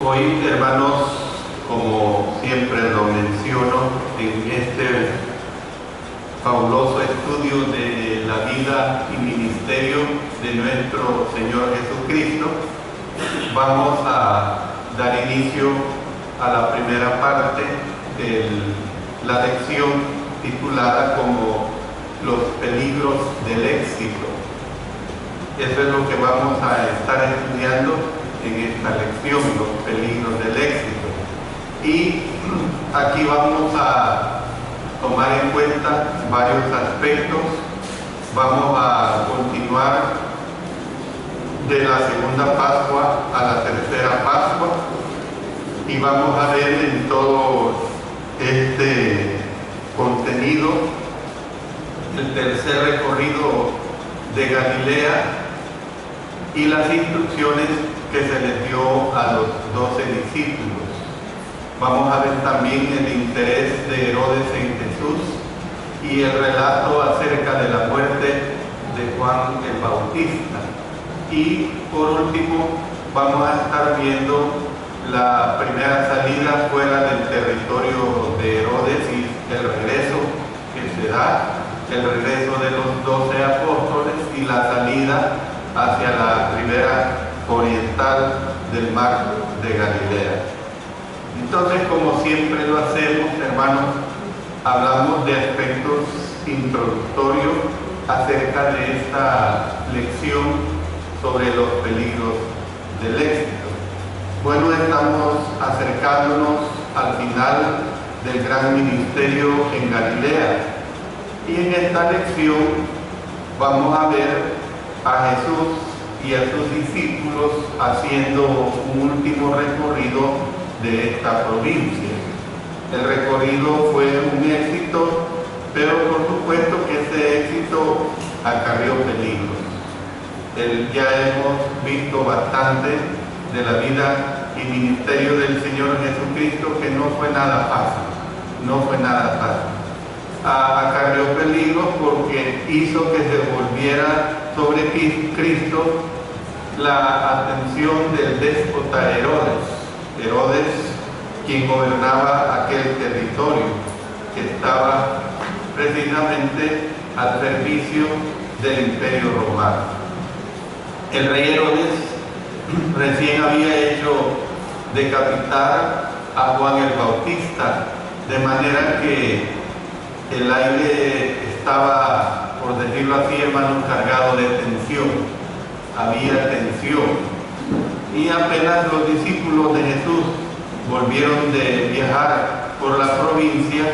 Hoy, hermanos, como siempre lo menciono, en este fabuloso estudio de la vida y ministerio de nuestro Señor Jesucristo, vamos a dar inicio a la primera parte de la lección titulada como los peligros del éxito. Eso es lo que vamos a estar estudiando en esta lección, los peligros del éxito. Y aquí vamos a tomar en cuenta varios aspectos. Vamos a continuar de la segunda Pascua a la tercera Pascua y vamos a ver en todo este contenido el tercer recorrido de Galilea y las instrucciones que se les dio a los 12 discípulos. Vamos a ver también el interés de Herodes en Jesús y el relato acerca de la muerte de Juan el Bautista. Y por último vamos a estar viendo la primera salida fuera del territorio de Herodes y el regreso que se da, el regreso de los 12 apóstoles y la salida hacia la ribera oriental del mar de Galilea. Entonces, como siempre lo hacemos, hermanos, hablamos de aspectos introductorios acerca de esta lección sobre los peligros del éxito. Bueno, estamos acercándonos al final del gran ministerio en Galilea y en esta lección vamos a ver a Jesús y a sus discípulos haciendo un último recorrido de esta provincia. El recorrido fue un éxito, pero por supuesto que ese éxito acarreó peligros. Ya hemos visto bastante de la vida y ministerio del Señor Jesucristo que no fue nada fácil, no fue nada fácil. Acarreó peligros porque hizo que se volviera sobre Cristo la atención del déspota Herodes, quien gobernaba aquel territorio que estaba precisamente al servicio del Imperio Romano. El rey Herodes recién había hecho decapitar a Juan el Bautista, de manera que el aire estaba, por decirlo así, hermanos, cargado de tensión. Había tensión. Y apenas los discípulos de Jesús volvieron de viajar por la provincia,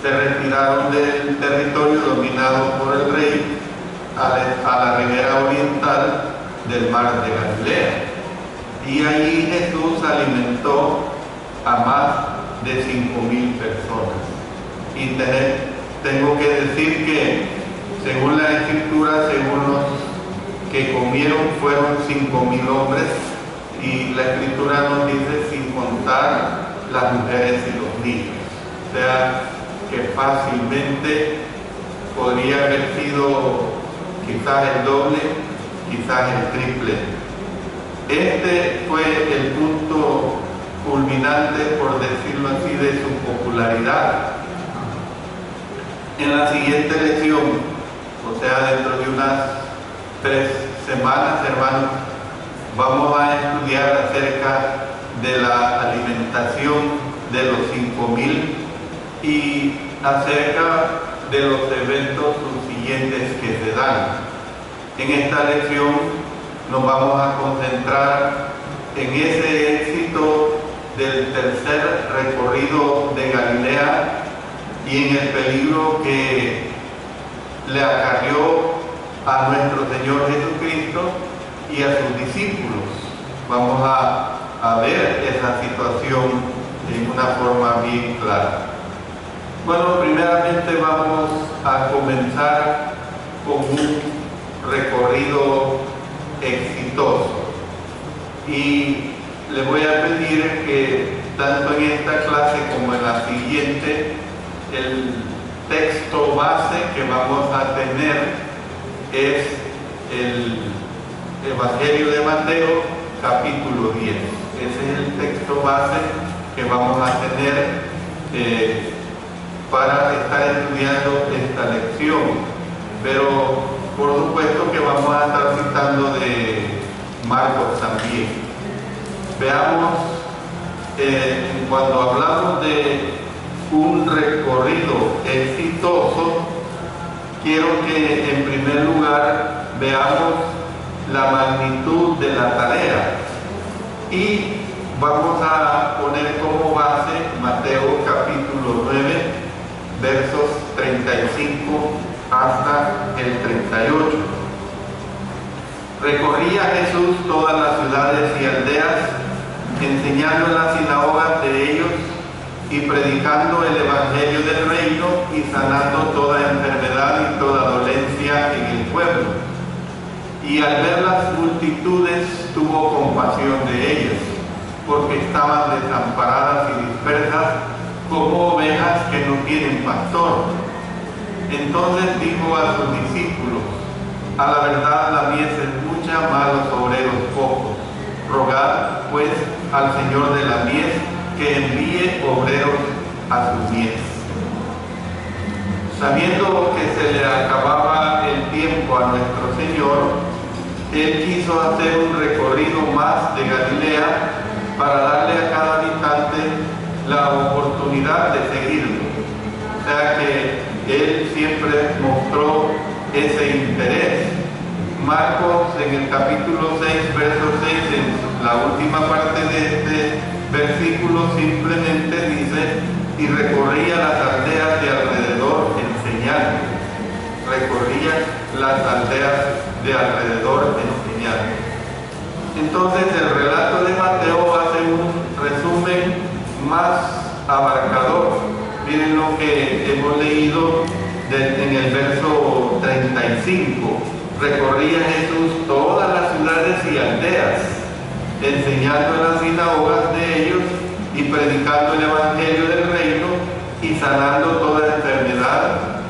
se retiraron del territorio dominado por el rey a la ribera oriental del mar de Galilea. Y allí Jesús alimentó a más de 5,000 personas. Y tengo que decir que según la Escritura, según los que comieron fueron 5,000 hombres, y la Escritura nos dice sin contar las mujeres y los niños. O sea que fácilmente podría haber sido quizás el doble, quizás el triple. Este fue el punto culminante, por decirlo así, de su popularidad. En la siguiente lección, o sea, dentro de unas 3 semanas, hermanos, vamos a estudiar acerca de la alimentación de los 5,000 y acerca de los eventos subsiguientes que se dan. En esta lección nos vamos a concentrar en ese éxito del tercer recorrido de Galilea y en el peligro que le acarreó a nuestro Señor Jesucristo y a sus discípulos. Vamos a ver esa situación en una forma bien clara. Bueno, primeramente vamos a comenzar con un recorrido exitoso. Y le voy a pedir que tanto en esta clase como en la siguiente, el texto base que vamos a tener es el Evangelio de Mateo, capítulo 10. Ese es el texto texto base que vamos a tener para estar estudiando esta lección. Pero por supuesto que vamos a estar citando de Marcos también. Veamos, cuando hablamos de un recorrido exitoso, quiero que en primer lugar veamos la magnitud de la tarea y vamos a poner como base Mateo capítulo 9 versos 35 hasta el 38. Recorría Jesús todas las ciudades y aldeas, enseñando en las sinagogas de ellos y predicando el evangelio del reino y sanando toda enfermedad y toda dolencia en el pueblo. Y al ver las multitudes tuvo compasión de ellas, porque estaban desamparadas y dispersas como ovejas que no tienen pastor. Entonces dijo a sus discípulos: a la verdad la mies es mucha, mas los obreros pocos. Rogad pues al Señor de la mies que envíe obreros a su mies. Sabiendo que se le acababa el tiempo a nuestro Señor, Él quiso hacer un recorrido más de Galilea para darle a cada habitante la oportunidad de seguirlo. O sea que Él siempre mostró ese interés. Marcos en el capítulo 6, verso 6, en la última parte de este versículo simplemente dice: y recorría las aldeas de alrededor enseñando. Recorría las aldeas de alrededor enseñando. Entonces el relato de Mateo hace un resumen más abarcador. Miren lo que hemos leído en el verso 35. Recorría Jesús todas las ciudades y aldeas, enseñando en las sinagogas de ellos y predicando el evangelio del reino y sanando toda enfermedad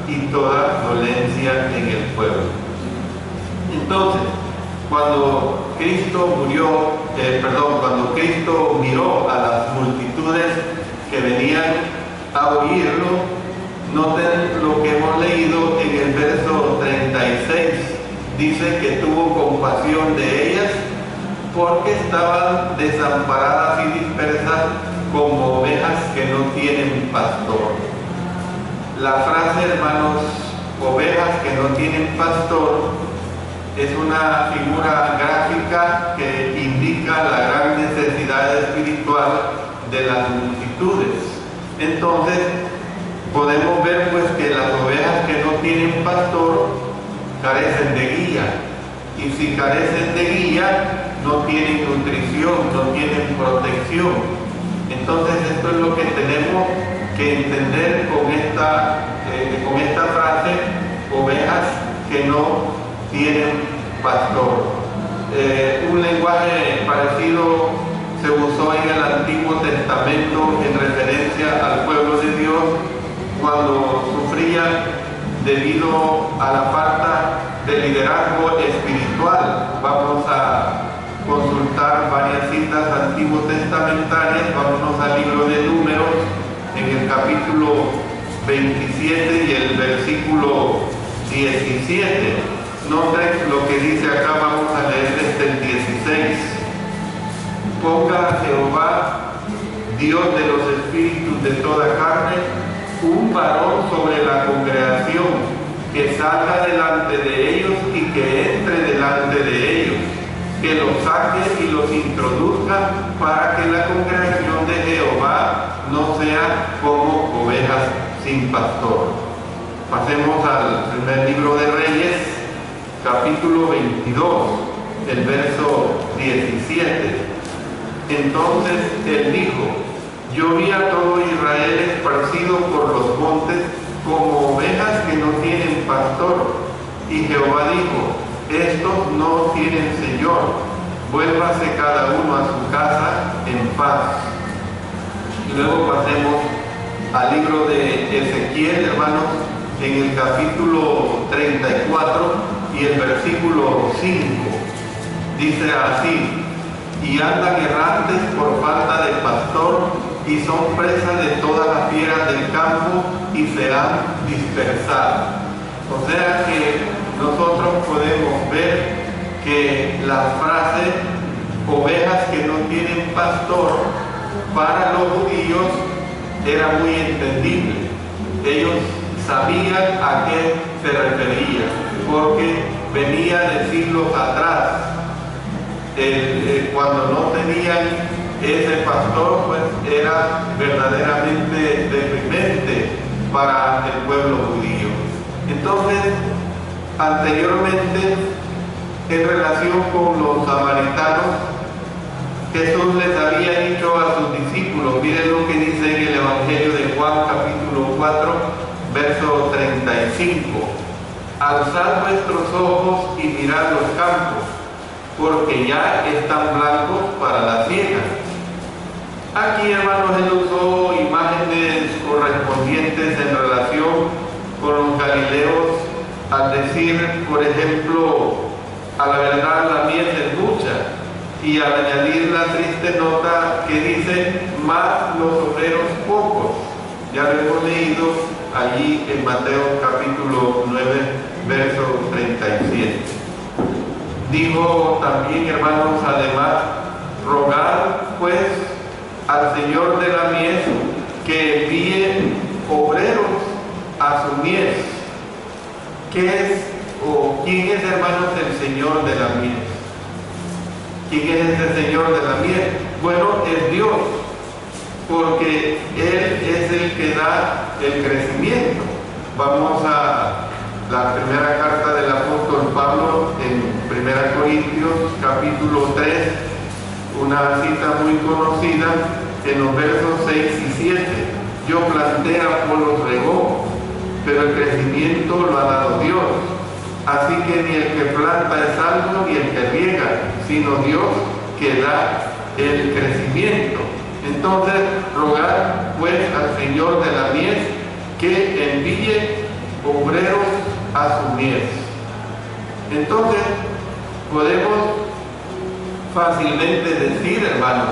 y toda dolencia en el pueblo. Entonces, cuando Cristo cuando Cristo miró a las multitudes que venían a oírlo, noten lo que hemos leído en el verso 36. Dice que tuvo compasión de ellas porque estaban desamparadas y dispersas como ovejas que no tienen pastor. La frase, hermanos, ovejas que no tienen pastor, es una figura gráfica que indica la gran necesidad espiritual de las multitudes. Entonces, podemos ver pues que las ovejas que no tienen pastor carecen de guía, y si carecen de guía no tienen nutrición, no tienen protección. Entonces esto es lo que tenemos que entender con esta frase: ovejas que no tienen pastor. Un lenguaje parecido se usó en el Antiguo Testamento en referencia al pueblo de Dios cuando sufría debido a la falta de liderazgo espiritual. Vamos a consultar varias citas antiguo-testamentarias. Vámonos al libro de Números, en el capítulo 27 y el versículo 17. Noten lo que dice acá, vamos a leer desde el 16. Ponga a Jehová, Dios de los espíritus de toda carne, un varón sobre la congregación, que salga delante de ellos y que entre delante de ellos, que los saque y los introduzca, para que la congregación de Jehová no sea como ovejas sin pastor. Pasemos al primer libro de Reyes, capítulo 22, el verso 17. Entonces él dijo: yo vi a todo Israel esparcido por los montes como ovejas que no tienen pastor. Y Jehová dijo: estos no tienen Señor, vuélvase cada uno a su casa en paz. Y luego pasemos al libro de Ezequiel, hermanos, en el capítulo 34 y el versículo 5. Dice así: y andan errantes por falta de pastor y son presas de todas las fieras del campo y serán dispersadas. O sea que nosotros podemos ver que la frase ovejas que no tienen pastor para los judíos era muy entendible. Ellos sabían a qué se refería, porque venía de siglos atrás. Cuando no tenían ese pastor, pues era verdaderamente deprimente para el pueblo judío. Entonces, anteriormente, en relación con los samaritanos, Jesús les había dicho a sus discípulos, miren lo que dice en el Evangelio de Juan, capítulo 4, verso 35. Alzad vuestros ojos y mirad los campos, porque ya están blancos para la siega. Aquí, hermanos, él usó imágenes correspondientes en relación con los galileos al decir, por ejemplo, a la verdad la mies es mucha, y al añadir la triste nota que dice, más los obreros pocos. Ya lo hemos leído allí en Mateo capítulo 9, verso 37. Dijo también, hermanos, además, rogad pues al Señor de la mies que envíe obreros a su mies. ¿Qué es o quién es, hermanos, el Señor de la mies? ¿Quién es ese Señor de la mies? Bueno, es Dios, porque Él es el que da el crecimiento. Vamos a la primera carta del apóstol Pablo en 1 Corintios capítulo 3, una cita muy conocida en los versos 6 y 7. Yo planté, Apolo regó, pero el crecimiento lo ha dado Dios. Así que ni el que planta es algo ni el que riega, sino Dios que da el crecimiento. Entonces, rogar pues al Señor de la mies que envíe obreros a su mies. Entonces, podemos fácilmente decir, hermanos,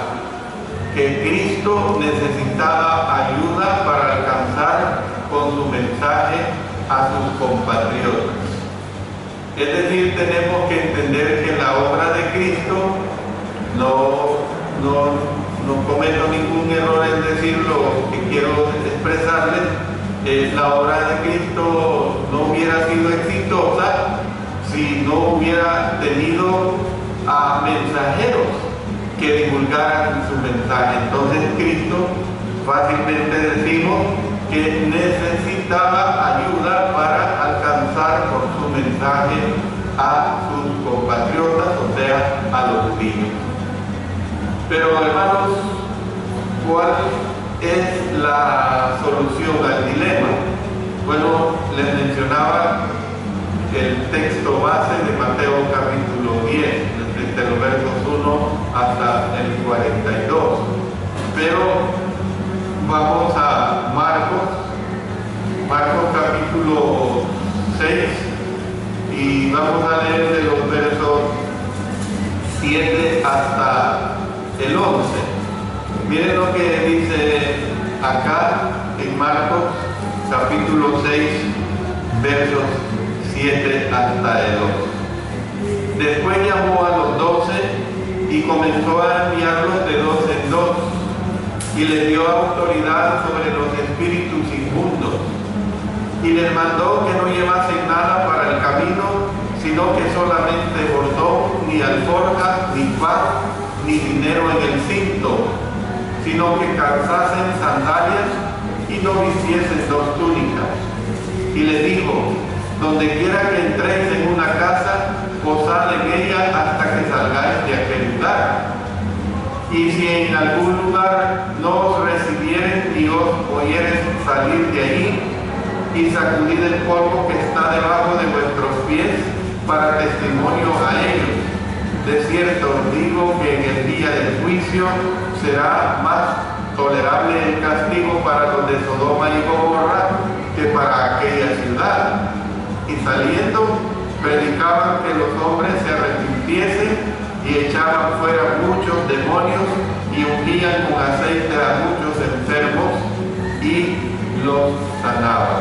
que Cristo necesitaba ayuda para alcanzar con su mensaje a sus compatriotas. Es decir, tenemos que entender que la obra de Cristo, no cometo ningún error en decir lo que quiero expresarles, la obra de Cristo no hubiera sido exitosa si no hubiera tenido a mensajeros que divulgaran su mensaje. Entonces Cristo, fácilmente decimos, que necesitaba ayuda para alcanzar con su mensaje a sus compatriotas, o sea, a los judíos. Pero, hermanos, ¿cuál es la solución al dilema? Bueno, les mencionaba el texto base de Mateo capítulo 10, desde los versos 1 hasta el 42. Pero vamos a Marcos capítulo 6, y vamos a leer de los versos 7 hasta el 11. Miren lo que dice acá en Marcos capítulo 6, versos 7 hasta el 11. Después llamó a los 12 y comenzó a enviarlos de 2 en 2, y les dio autoridad sobre los espíritus inmundos, y les mandó que no llevasen nada para el camino, sino que solamente bordón, ni alforja, ni pan, ni dinero en el cinto, sino que calzasen sandalias y no vistiesen 2 túnicas. Y les dijo, donde quiera que entréis en una casa, posad en ella hasta que salgáis de aquel lugar. Y si en algún lugar no os recibieren ni os oyeren salir de allí, y sacudid el polvo que está debajo de vuestros pies para testimonio a ellos. De cierto os digo que en el día del juicio será más tolerable el castigo para los de Sodoma y Gomorra que para aquella ciudad. Y saliendo, predicaban que los hombres se arrepintiesen y echaban fuera muchos demonios y ungían con aceite a muchos enfermos los sanaba.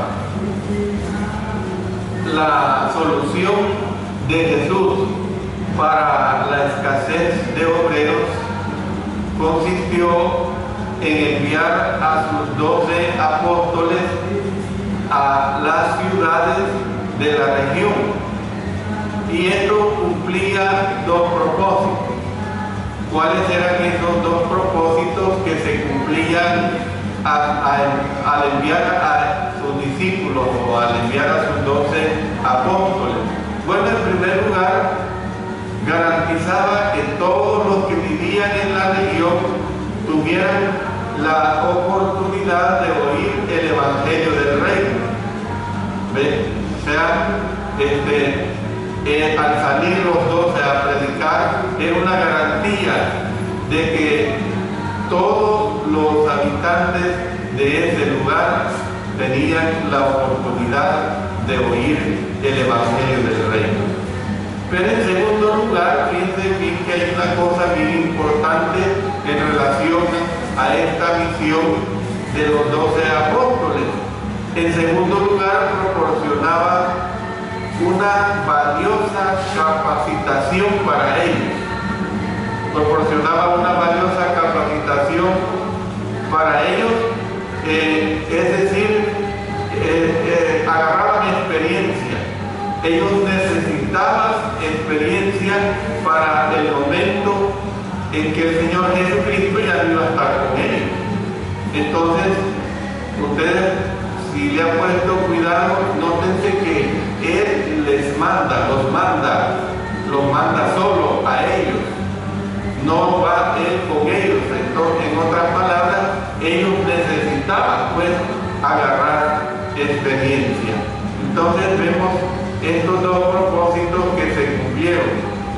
La solución de Jesús para la escasez de obreros consistió en enviar a sus 12 apóstoles a las ciudades de la región. Y esto cumplía dos propósitos. ¿Cuáles eran esos dos propósitos que se cumplían al enviar a sus discípulos o al enviar a sus 12 apóstoles? Bueno, en primer lugar, garantizaba que todos los que vivían en la región tuvieran la oportunidad de oír el Evangelio del Reino. ¿Ven? O sea, al salir los 12 a predicar, era una garantía de que todos los habitantes de ese lugar tenían la oportunidad de oír el Evangelio del Reino. Pero en segundo lugar, fíjense bien que hay una cosa bien importante en relación a esta misión de los 12 apóstoles. En segundo lugar, proporcionaba una valiosa capacitación para ellos. Proporcionaba una valiosa capacitación para ellos, es decir, agarraban experiencia. Ellos necesitaban experiencia para el momento en que el Señor Jesucristo ya no iba a estar con ellos. Entonces, ustedes, si le han puesto cuidado, nótense que Él les manda, los manda solo a ellos. No va Él con ellos. Entonces, en otras palabras, ellos necesitaban pues agarrar experiencia. Entonces vemos estos dos propósitos que se cumplieron.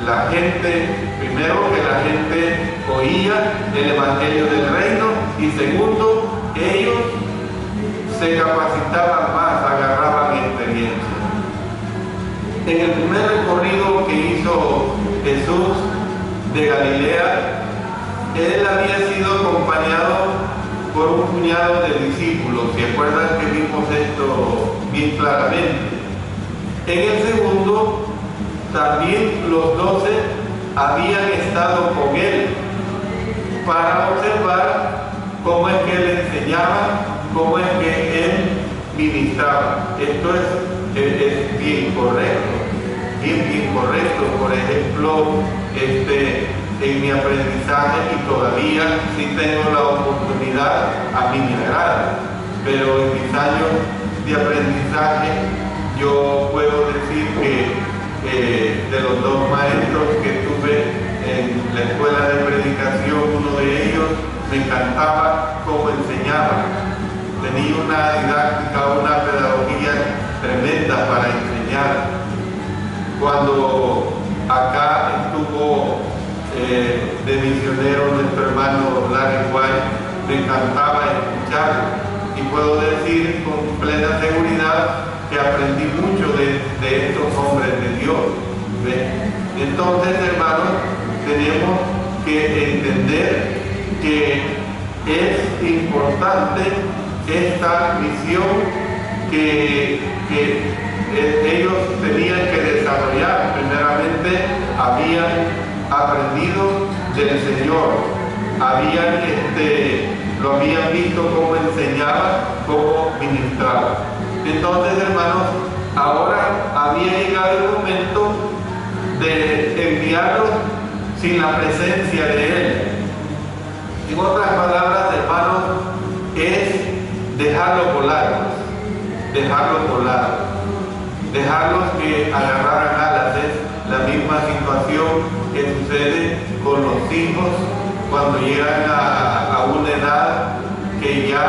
La gente, primero, que la gente oía el Evangelio del Reino, y segundo, ellos se capacitaban más, agarraban experiencia. En el primer recorrido que hizo Jesús de Galilea, Él había sido acompañado por un puñado de discípulos. ¿Se acuerdan que vimos esto bien claramente? En el segundo, también los 12 habían estado con Él para observar cómo es que Él enseñaba, cómo es que Él ministraba. Esto es bien correcto, bien correcto. Por ejemplo, en mi aprendizaje, y todavía sí tengo la oportunidad, a mí me agrada, pero en mis años de aprendizaje yo puedo decir que de los dos maestros que tuve en la escuela de predicación, uno de ellos me encantaba cómo enseñaba. Tenía una didáctica, una pedagogía tremenda para enseñar. Cuando acá estuvo de misionero nuestro hermano Larry White, me encantaba escucharlo, y puedo decir con plena seguridad que aprendí mucho de estos hombres de Dios. ¿Ven? Entonces, hermanos, tenemos que entender que es importante esta misión que ellos tenían que desarrollar. Primeramente, habían aprendido del Señor, lo habían visto cómo enseñaba, cómo ministraba. Entonces, hermanos, ahora había llegado el momento de enviarlos sin la presencia de Él. En otras palabras, hermanos, es dejarlos volar, dejarlos que agarraran alas. Es la misma situación que sucede con los hijos cuando llegan a una edad que ya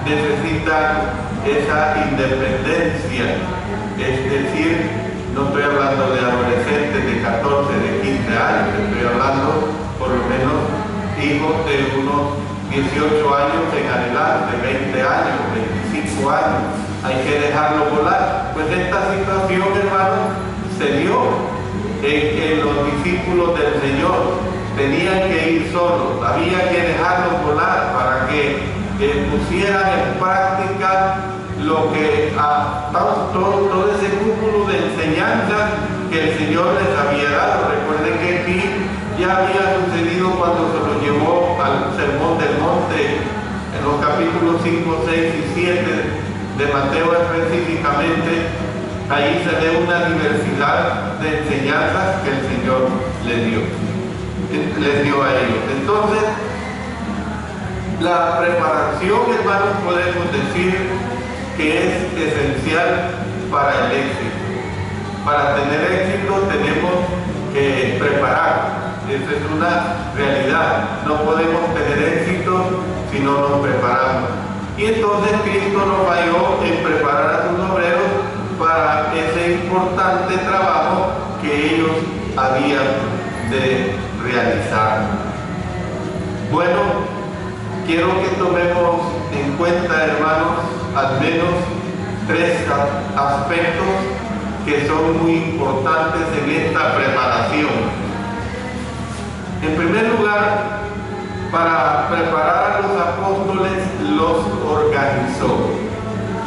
necesitan esa independencia. Es decir, no estoy hablando de adolescentes de 14, de 15 años, estoy hablando por lo menos hijos de unos 18 años en adelante, 20 años, 25 años. Hay que dejarlo volar. Pues esta situación, hermanos, se dio en los discípulos del Señor. Tenían que ir solos, había que dejarlos volar para que pusieran en práctica lo que todo ese cúmulo de enseñanzas que el Señor les había dado. Recuerden que aquí ya había sucedido cuando se lo llevó al Sermón del Monte, en los capítulos 5, 6 y 7 de Mateo específicamente. Ahí se ve una diversidad de enseñanzas que el Señor les dio a ellos. Entonces, la preparación, hermanos, podemos decir que es esencial para el éxito. Para tener éxito tenemos que preparar. Esa es una realidad. No podemos tener éxito si no nos preparamos. Y entonces Cristo no falló en preparar a sus obreros para ese importante trabajo que ellos habían de realizar. Bueno, quiero que tomemos en cuenta, hermanos, al menos 3 aspectos que son muy importantes en esta preparación. En primer lugar, para preparar a los apóstoles, los organizó.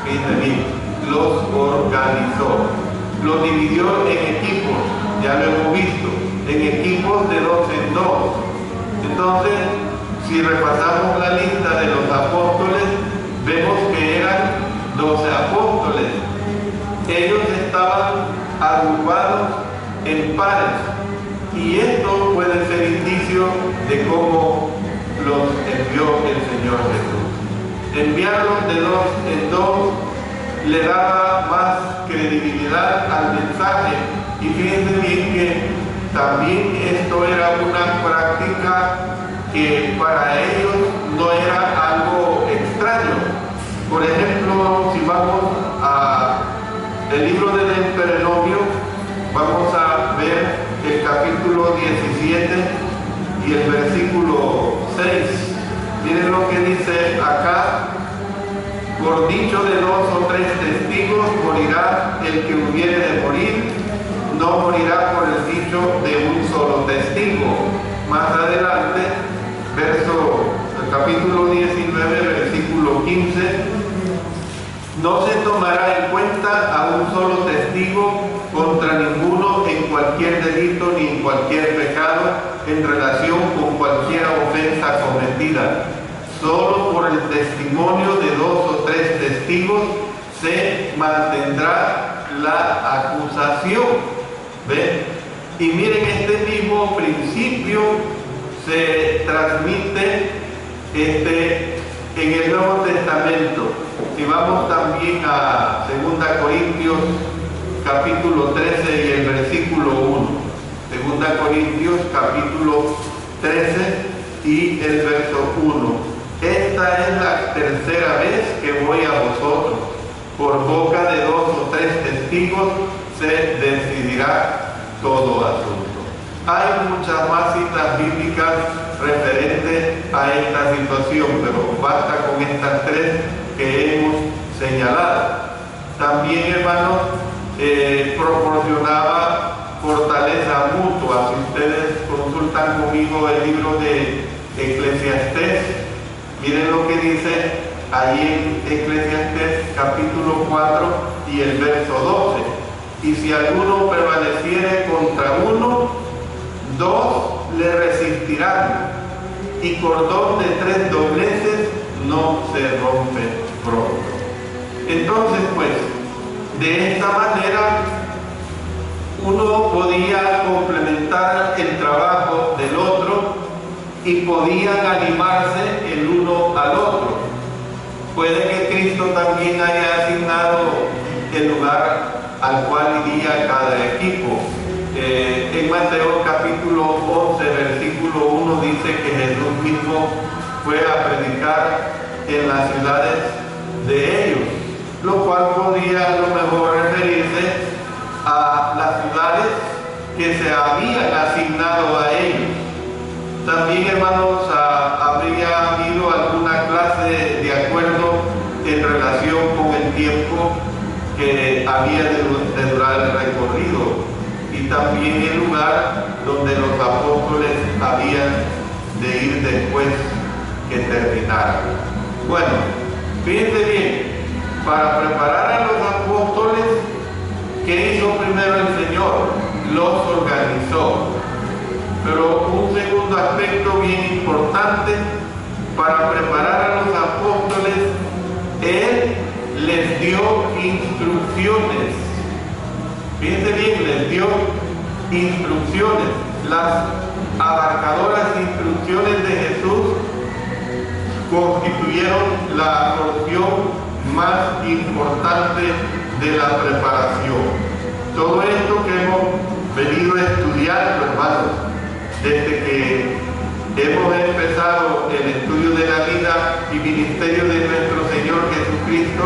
Fíjense bien, los organizó. Los dividió en equipos, ya lo hemos visto, en equipos de 2 en 2. Entonces, si repasamos la lista de los apóstoles, vemos que eran 12 apóstoles. Ellos estaban agrupados en pares, y esto puede ser indicio de cómo los envió el Señor Jesús. Enviarlos de 2 en 2 le daba más credibilidad al mensaje, y fíjense bien que también esto era una práctica que para ellos no era algo extraño. Por ejemplo, si vamos al libro del Deuteronomio, vamos a ver el capítulo 17 y el versículo 6. Miren lo que dice acá: por dicho de 2 o 3 testigos morirá el que hubiere de morir, no morirá por el dicho de un solo testigo. Más adelante, el capítulo 19, versículo 15: no se tomará en cuenta a un solo testigo contra ninguno en cualquier delito ni en cualquier pecado en relación con cualquier ofensa cometida. Solo por el testimonio de 2 o 3 testigos se mantendrá la acusación. ¿Ven? Y miren, este mismo principio se transmite en el Nuevo Testamento. Si vamos también a 2 Corintios capítulo 13 y el versículo 1. 2 Corintios capítulo 13 y el verso 1. Esta es la 3ª vez que voy a vosotros. Por boca de 2 o 3 testigos se decidirá todo asunto. Hay muchas más citas bíblicas referentes a esta situación, pero basta con estas 3 que hemos señalado. También, hermanos, proporcionaba fortaleza mutua. Si ustedes consultan conmigo el libro de Eclesiastés, miren lo que dice ahí en Eclesiastés capítulo 4 y el verso 12. Y si alguno prevaleciere contra uno, 2 le resistirán, y cordón de 3 dobleces no se rompe pronto. Entonces, pues, de esta manera uno podía complementar el trabajo del otro y podían animarse el uno al otro. Puede que Cristo también haya asignado el lugar al cual iría cada equipo. En Mateo capítulo 11, versículo 1 dice que Jesús mismo fue a predicar en las ciudades de ellos, lo cual podría a lo mejor referirse a las ciudades que se habían asignado a ellos. También, hermanos, habría habido alguna clase de acuerdo en relación con el tiempo que había de durar el recorrido, y también el lugar donde los apóstoles habían de ir después que terminaran. Bueno, fíjense bien, para preparar a los apóstoles. ¿Qué hizo primero el Señor? Los organizó. Pero un segundo aspecto bien importante, para preparar a los apóstoles, Él les dio instrucciones. Fíjense bien, les dio instrucciones. Las abarcadoras instrucciones de Jesús constituyeron la porción más importante de la preparación. Todo esto que hemos venido estudiando, hermanos, desde que hemos empezado el estudio de la vida y ministerio de nuestro Señor Jesucristo,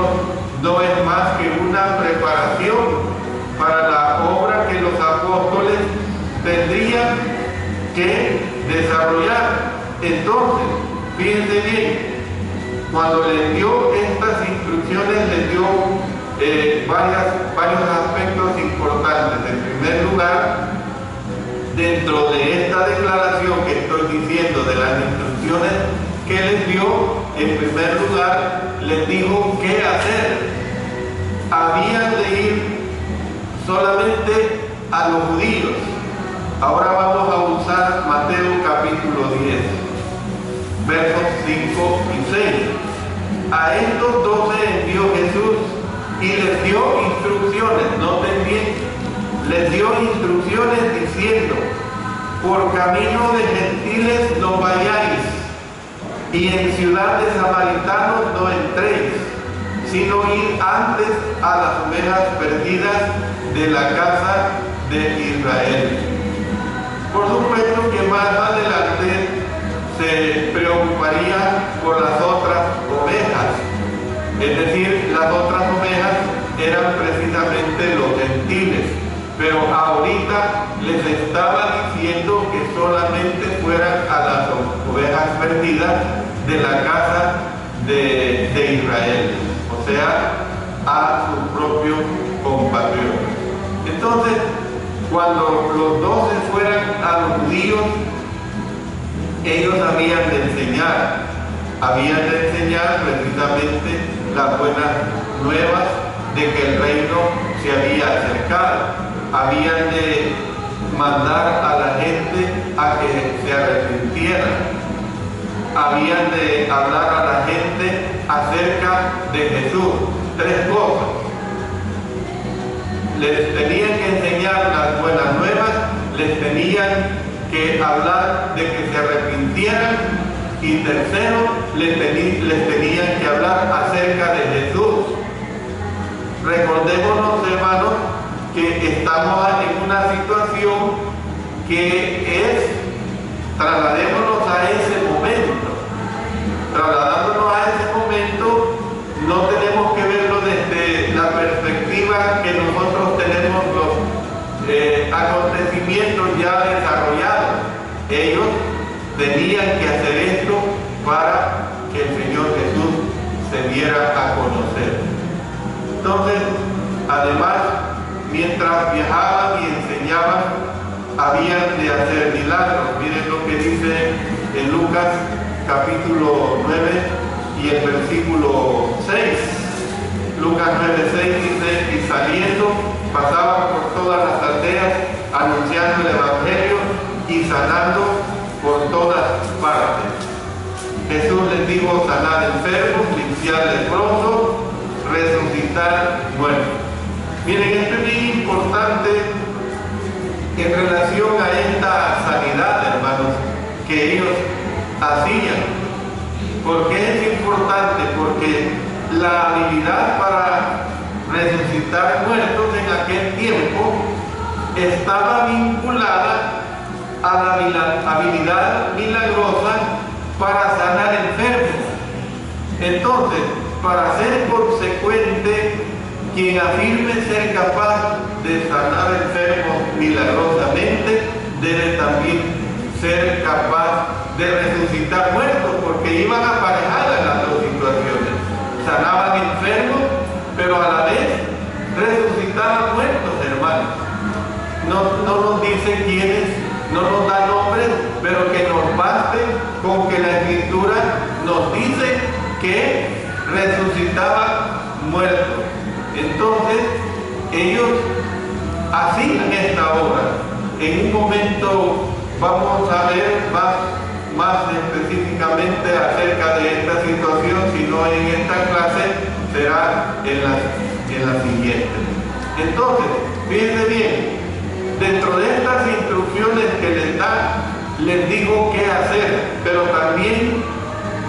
no es más que una preparación para la obra que los apóstoles tendrían que desarrollar. Entonces, fíjense bien, cuando les dio estas instrucciones, les dio varios aspectos importantes. En primer lugar, dentro de esta declaración que estoy diciendo de las instrucciones que les dio, en primer lugar les dijo qué hacer. Habían de ir solamente a los judíos. Ahora vamos a usar Mateo capítulo 10, versos 5 y 6. A estos 12 envió Jesús y les dio instrucciones. Noten bien, les dio instrucciones diciendo: por camino de gentiles no vayáis, y en ciudad de samaritanos no entréis, sino id antes a las ovejas perdidas de la casa de Israel. Por supuesto que más adelante se preocuparía por las otras ovejas, es decir, las otras ovejas eran precisamente los gentiles, pero ahorita les estaba diciendo que solamente fueran a las ovejas perdidas de la casa de Israel, o sea, a sus propios compatriotas. Entonces, cuando los 12 fueran a los judíos, ellos habían de enseñar precisamente las buenas nuevas de que el reino se había acercado. Habían de mandar a la gente a que se arrepintieran. Habían de hablar a la gente acerca de Jesús. Tres cosas. Les tenían que enseñar las buenas nuevas, les tenían que hablar de que se arrepintieran, y tercero, les tenían que hablar acerca de Jesús. Recordémonos, hermanos, que estamos en una situación que es, trasladémonos a ese momento. Trasladándonos a ese momento, no tenemos que verlo desde la perspectiva que nosotros tenemos los acontecimientos ya desarrollados. Ellos tenían que hacer esto para que el Señor Jesús se diera a conocer. Entonces, además, mientras viajaban y enseñaban, habían de hacer milagros. Miren lo que dice en Lucas capítulo 9 y el versículo 6. Lucas 9:6 dice: y saliendo pasaban por todas las aldeas anunciando el evangelio y sanando por todas partes. Jesús les dijo: sanar enfermos, limpiar leprosos, resucitar muertos. Miren, esto es bien importante en relación a esta sanidad, hermanos, que ellos hacían. ¿Por qué es importante? Porque la habilidad para resucitar muertos en aquel tiempo estaba vinculada a la habilidad milagrosa para sanar enfermos. Entonces, para ser consecuente, quien afirme ser capaz de sanar enfermos milagrosamente, debe también ser capaz de resucitar muertos, porque iban aparejadas las dos situaciones. Sanaban enfermos, pero a la vez resucitaban muertos, hermanos. No nos dice quiénes, no nos da nombres, pero que nos baste con que la Escritura nos dice que resucitaban muertos. Entonces, ellos hacían esta obra. En un momento vamos a ver más específicamente acerca de esta situación, sino en esta clase será en la siguiente. Entonces, fíjense bien, dentro de estas instrucciones que les da, les digo qué hacer, pero también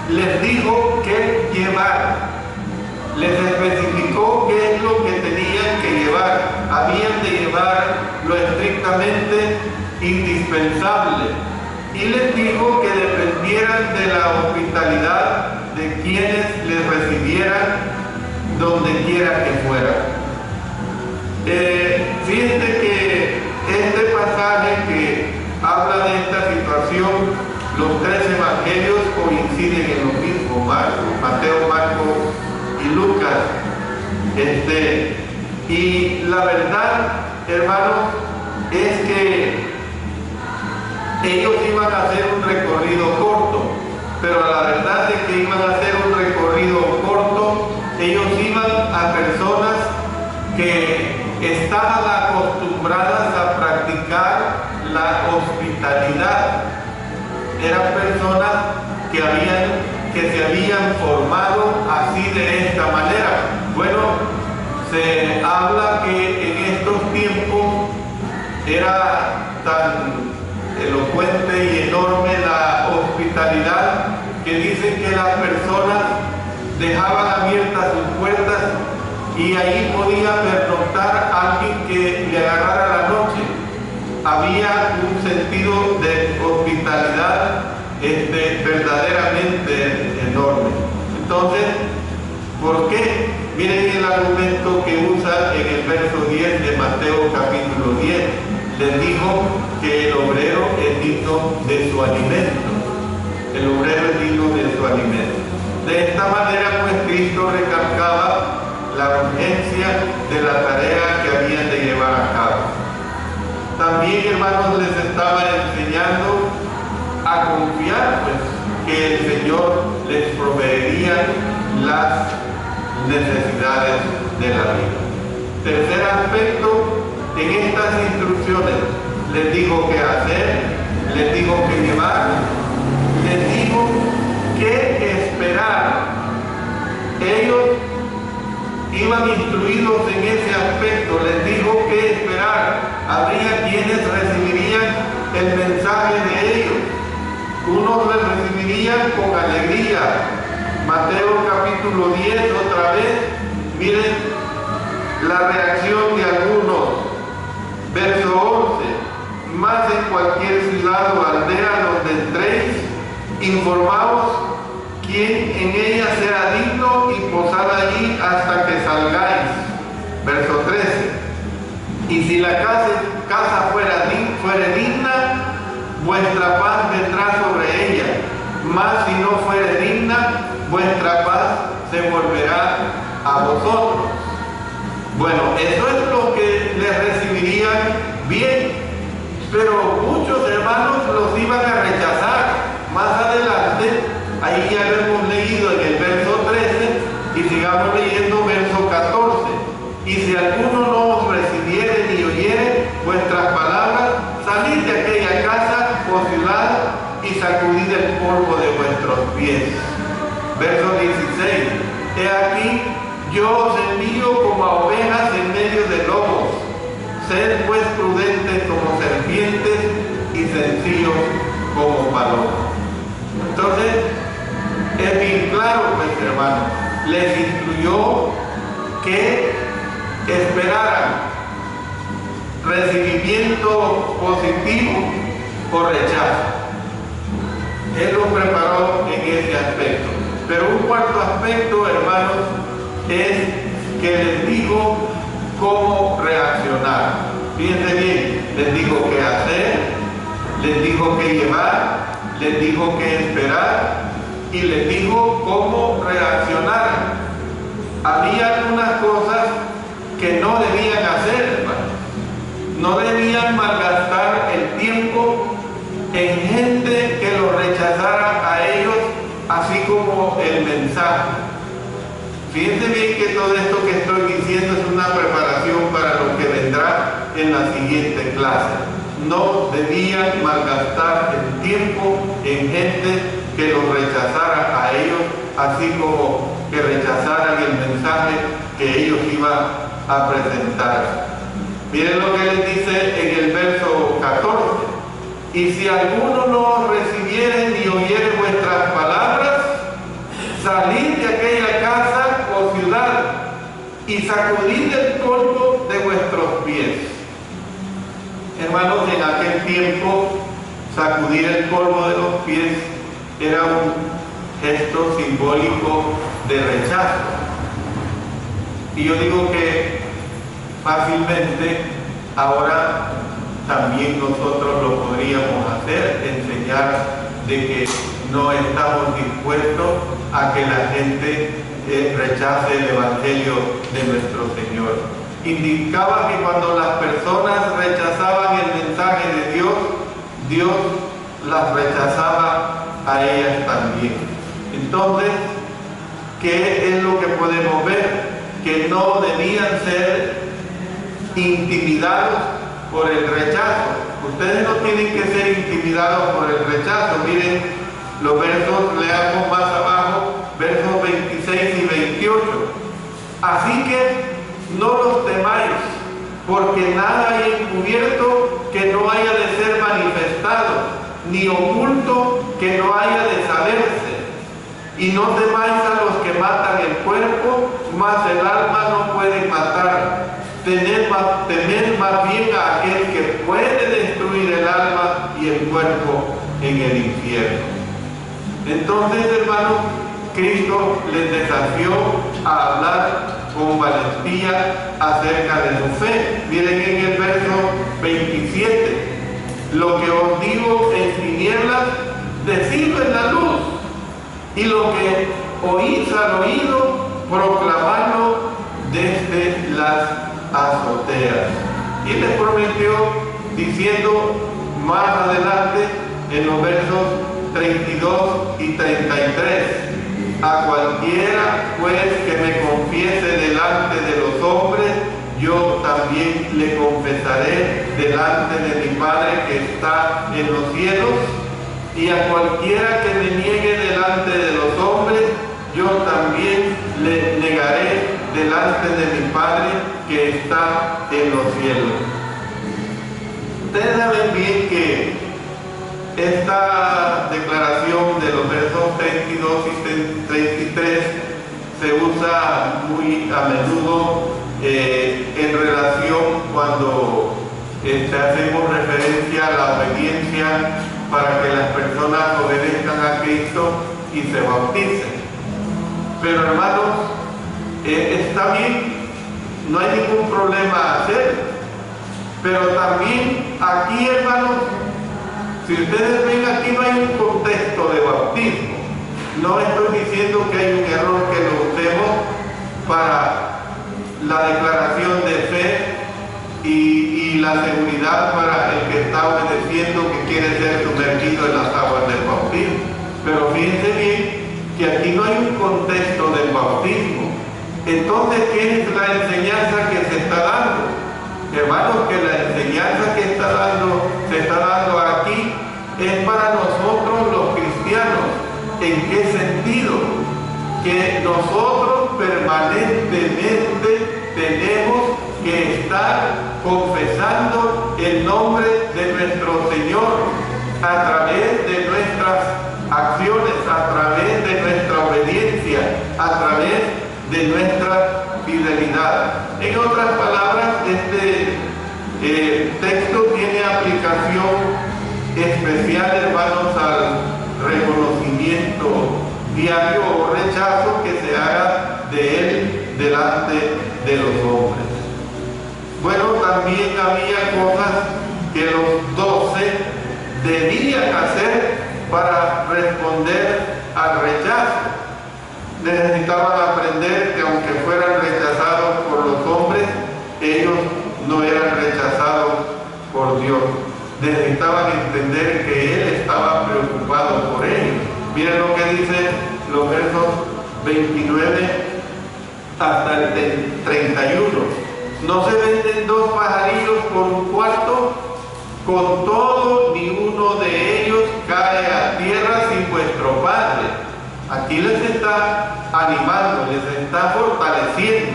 les dijo qué llevar. Les especificó qué es lo que tenían que llevar. Habían de llevar lo estrictamente indispensable. Y les dijo que dependieran de la hospitalidad de quienes les recibieran donde quiera que fueran. Fíjense que este pasaje que habla de esta situación, los tres evangelios coinciden en lo mismo: Mateo, Marcos y Lucas. Y la verdad, hermanos, es que ellos iban a hacer un recorrido corto, pero la verdad es que iban a hacer un recorrido corto. Ellos iban a personas que estaban acostumbradas a practicar la hospitalidad. Eran personas que se habían formado así, de esta manera. Bueno, se habla que en estos tiempos era tan elocuente y enorme la hospitalidad que dicen que las personas dejaban abiertas sus puertas y ahí podía pernoctar a alguien que le agarrara la noche. Había un sentido de hospitalidad verdaderamente enorme. Entonces, ¿por qué? Miren el argumento que usa en el verso 10 de Mateo capítulo 10. Les dijo que el obrero es digno de su alimento. El obrero es digno de su alimento. De esta manera, pues, Cristo recalcaba la urgencia de la tarea que habían de llevar a cabo. También, hermanos, les estaba enseñando a confiar, pues, que el Señor les proveería las necesidades de la vida. Tercer aspecto, en estas instrucciones les digo qué hacer, les digo qué llevar, les digo qué esperar. Ellos iban instruidos en ese aspecto. Les dijo qué esperar. Habría quienes recibirían el mensaje de ellos. Unos les recibirían con alegría. Mateo capítulo 10, otra vez, miren la reacción de algunos. Verso 11: más en cualquier ciudad o aldea donde entréis, informaos quién en ella sea digno y posad allí hasta que salgáis. Verso 13: y si la casa fuere digna, vuestra paz vendrá sobre ella, mas si no fuere digna, vuestra paz se volverá a vosotros. Bueno, eso es lo que les recibirían bien, pero muchos hermanos los iban a rechazar. Más adelante, ahí ya lo hemos leído en el verso 13, y sigamos leyendo verso 14. Y si alguno no os recibiere ni oyere vuestras palabras, salid de aquella casa o ciudad y sacudid el polvo de vuestros pies. Verso 16: he aquí, yo os envío como a ovejas en medio de lobos. Sed pues prudentes como serpientes y sencillos como palomas. Entonces, es bien claro, pues, hermano, les instruyó que esperaran recibimiento positivo o rechazo. Él los preparó en ese aspecto. Pero un cuarto aspecto, hermanos, es que les digo cómo reaccionar. Fíjense bien, les digo qué hacer, les digo qué llevar, les digo qué esperar y les digo cómo reaccionar. Había algunas cosas que no debían hacer, hermanos. No debían malgastar el tiempo en gente que los rechazara a ellos, así como el mensaje. Fíjense bien que todo esto que estoy diciendo es una preparación para lo que vendrá en la siguiente clase. No debían malgastar el tiempo en gente que los rechazara a ellos, así como que rechazaran el mensaje que ellos iban a presentar. Miren lo que les dice en el verso 14. Y si alguno no recibiere ni oyere vuestras palabras, salid de aquella casa o ciudad y sacudid el polvo de vuestros pies. Hermanos, en aquel tiempo, sacudir el polvo de los pies era un gesto simbólico de rechazo. Y yo digo que fácilmente ahora también nosotros lo podríamos hacer, enseñar de que no estamos dispuestos a que la gente rechace el Evangelio de nuestro Señor. Indicaba que cuando las personas rechazaban el mensaje de Dios, Dios las rechazaba a ellas también. Entonces, ¿qué es lo que podemos ver? Que no debían ser intimidados por el rechazo. Ustedes no tienen que ser intimidados por el rechazo. Miren los versos, leamos más abajo, versos 26 y 28. Así que no los temáis, porque nada hay encubierto que no haya de ser manifestado, ni oculto que no haya de saberse. Y no temáis a los que matan el cuerpo, mas el alma no puede matar. Temed más bien a aquel que puede destruir el alma y el cuerpo en el infierno. Entonces, hermanos, Cristo les desafió a hablar con valentía acerca de su fe. Miren en el verso 27, lo que os digo en tinieblas, decidlo en la luz, y lo que oís al oído, proclamadlo desde las azoteas. Y les prometió, diciendo más adelante en los versos 32 y 33, a cualquiera pues que me confiese delante de los hombres, yo también le confesaré delante de mi Padre que está en los cielos, y a cualquiera que me niegue delante de los hombres, yo también le negaré delante de mi Padre que está en los cielos. Ustedes saben bien que esta declaración de los versos 32 y 33 se usa muy a menudo en relación cuando hacemos referencia a la obediencia para que las personas obedezcan a Cristo y se bauticen. Pero hermanos, está bien, no hay ningún problema hacerlo. Pero también aquí, hermanos, si ustedes ven, aquí no hay un contexto de bautismo. No estoy diciendo que hay un error que lo usemos para la declaración de fe y la seguridad para el que está obedeciendo, que quiere ser sumergido en las aguas del bautismo. Pero fíjense bien que aquí no hay un contexto del bautismo. Entonces, ¿qué es la enseñanza que se está dando? Hermanos, que la enseñanza que se está dando aquí es para nosotros los cristianos. ¿En qué sentido? Que nosotros permanentemente tenemos que estar confesando el nombre de nuestro Señor a través de nuestras acciones, a través de nuestra obediencia, a través de nuestra fidelidad. En otras palabras, este texto tiene aplicación especial, hermanos, al reconocimiento diario o rechazo que se haga de él delante de los hombres. Bueno, también había cosas que los 12 debían hacer para responder al rechazo. Necesitaban aprender que aunque fueran rechazados por los hombres, ellos no eran rechazados por Dios. Necesitaban entender que Él estaba preocupado por ellos. Miren lo que dice los versos 29 hasta el 31. No se venden 2 pajarillos por un cuarto, con todo ni uno de ellos cae a tierra sin vuestro Padre. Aquí les está animando, les está fortaleciendo,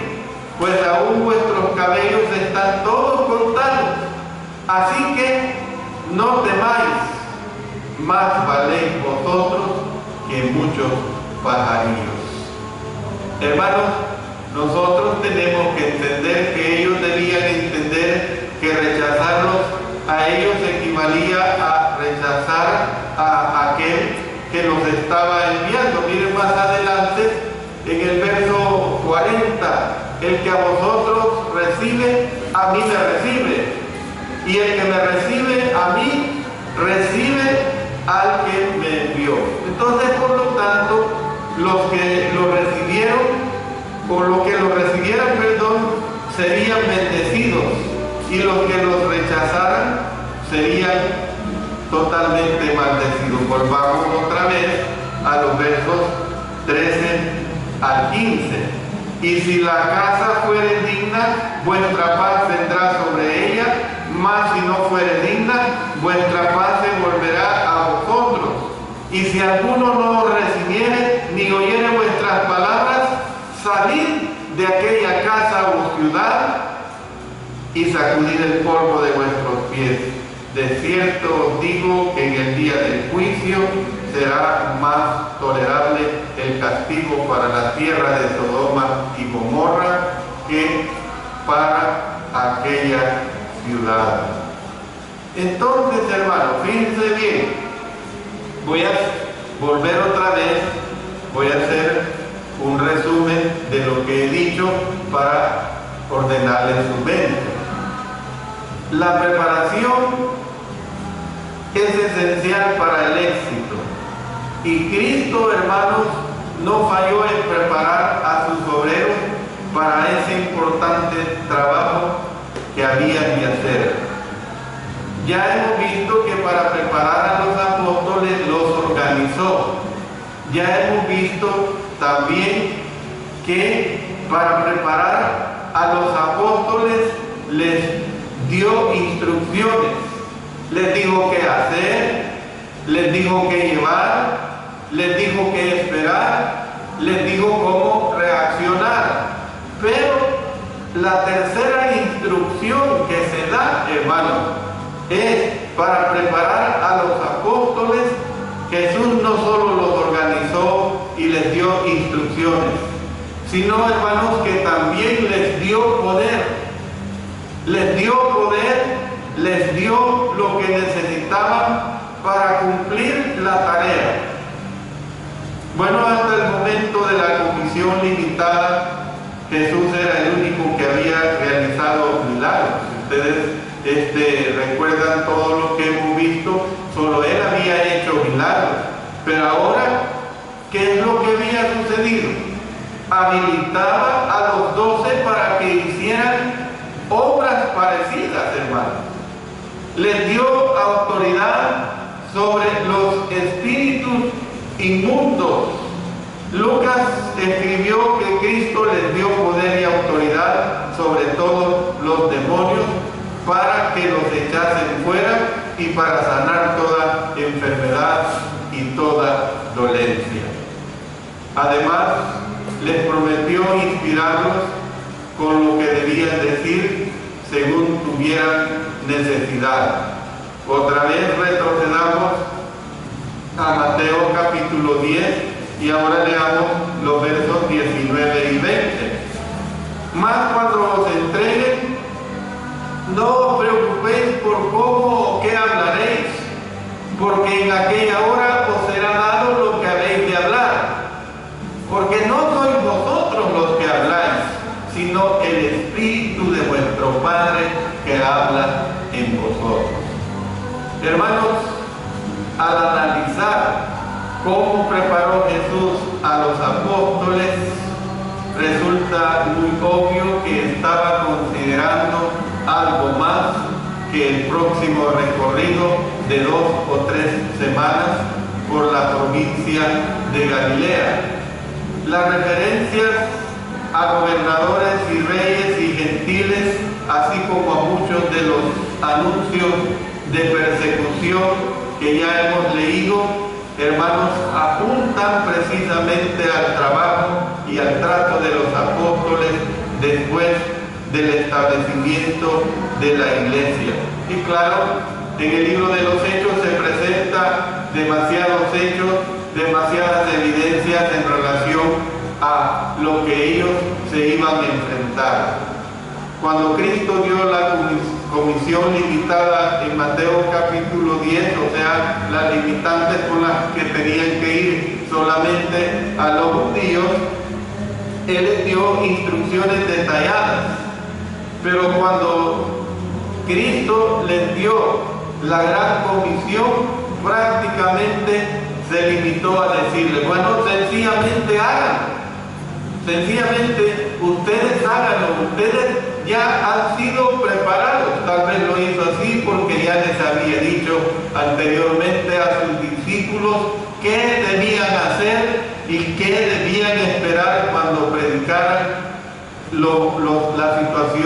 pues aún vuestros cabellos están todos contados. Así que no temáis, más valéis vosotros que muchos pajarillos. Hermanos, nosotros tenemos que entender que ellos debían entender que rechazarlos a ellos equivalía a rechazar a aquel que los estaba enviando. Miren más adelante en el verso 40, el que a vosotros recibe, a mí me recibe, y el que me recibe a mí, recibe al que me envió. Entonces, por lo tanto, los que lo recibieron, o los que lo recibieran, serían bendecidos, y los que los rechazaran serían totalmente maldecidos. Volvamos otra vez a los versos 13 al 15. Y si la casa fuere digna, vuestra paz vendrá sobre ella, mas si no fuere digna, vuestra paz se volverá a vosotros. Y si alguno no os recibiere, ni oyere vuestras palabras, salid de aquella casa o ciudad y sacudid el polvo de vuestros pies. De cierto os digo que en el día del juicio será más tolerable el castigo para la tierra de Sodoma y Gomorra que para aquella ciudad. Entonces, hermanos, fíjense bien, voy a volver otra vez, voy a hacer un resumen de lo que he dicho para ordenarles su mente. La preparación es esencial para el éxito, y Cristo, hermanos, no falló en preparar a sus obreros para ese importante trabajo que habían de hacer. Ya hemos visto que para preparar a los apóstoles los organizó. Ya hemos visto también que para preparar a los apóstoles les dio instrucciones, les dijo qué hacer, les dijo qué llevar, les dijo qué esperar, les dijo cómo reaccionar. Pero la tercera instrucción que se da, hermanos, es para preparar a los apóstoles. Jesús no solo los organizó y les dio instrucciones, sino, hermanos, que también les dio poder. Les dio poder, les dio lo que necesitaban para cumplir la tarea. Bueno, hasta el momento de la comisión limitada, Jesús era el único que había realizado milagros. Ustedes recuerdan todo lo que hemos visto, solo él había hecho milagros. Pero ahora, ¿qué es lo que había sucedido? Habilitaba a los 12 para que hicieran obras parecidas, hermanos. Les dio autoridad sobre los espíritus inmundos. Lucas escribió que Cristo les dio poder y autoridad sobre todos los demonios para que los echasen fuera y para sanar toda enfermedad y toda dolencia. Además, les prometió inspirarlos con lo que debían decir según tuvieran necesidad. Otra vez retrocedamos a Mateo capítulo 10 y ahora leamos los versos 19 y 20. Mas cuando os entreguen, no os preocupéis por cómo o qué hablaréis, porque en aquella hora os será dado lo que habéis de hablar. Porque no sois vosotros los que habláis, sino el Espíritu de vuestro Padre que habla en vosotros. Hermanos, al analizar cómo preparó Jesús a los apóstoles, resulta muy obvio que estaba considerando algo más que el próximo recorrido de 2 o 3 semanas por la provincia de Galilea. Las referencias a gobernadores y reyes y gentiles, así como a muchos de los anuncios de persecución que ya hemos leído, hermanos, apuntan precisamente al trabajo y al trato de los apóstoles después del establecimiento de la iglesia. Y claro, en el libro de los Hechos se presenta demasiados hechos, demasiadas evidencias en relación a lo que ellos se iban a enfrentar. Cuando Cristo dio la comisión limitada en Mateo capítulo 10, o sea, las limitantes con las que tenían que ir solamente a los judíos, Él les dio instrucciones detalladas. Pero cuando Cristo les dio la gran comisión, prácticamente se limitó a decirles, bueno, sencillamente háganlo. Sencillamente ustedes háganlo, ustedes ya han sido preparados. Tal vez lo hizo así porque ya les había dicho anteriormente a sus discípulos qué debían hacer y qué debían esperar cuando predicaran la situación